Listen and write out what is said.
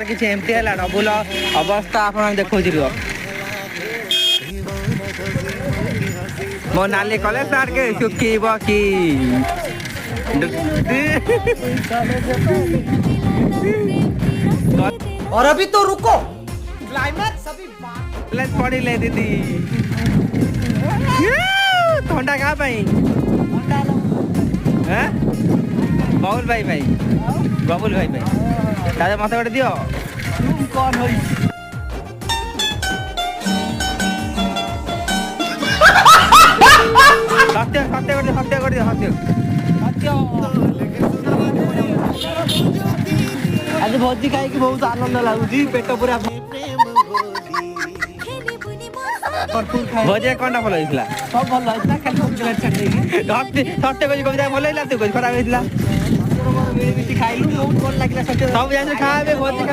କିଛି ଏମିତି ହେଲା ଡବୁଲ ଅବସ୍ଥା ଆପଣ ଦେଖଉଛି ରୁହ। ମୋ ନାଲି କଲେ ସାର୍ କେ ଶୁଖିବ କି और अभी तो रुको क्लाइमैक्स अभी पड़े दीदी थंडा क्या बबुल भाई बबुल भाई ताजे मत गोटे दियो कौन होई सत्य सत्य कर सत्य कर सत्य आज भोजी खाई कि बहुत आनंद लागुची पेट पूरा भोजे कौन भल होता सब भल होता खाली सत्य कही कविता भल होता तू कही खराब होता मिलमिशी खाइलु बहुत भल लागला सत्य सब जाने खावे भोजी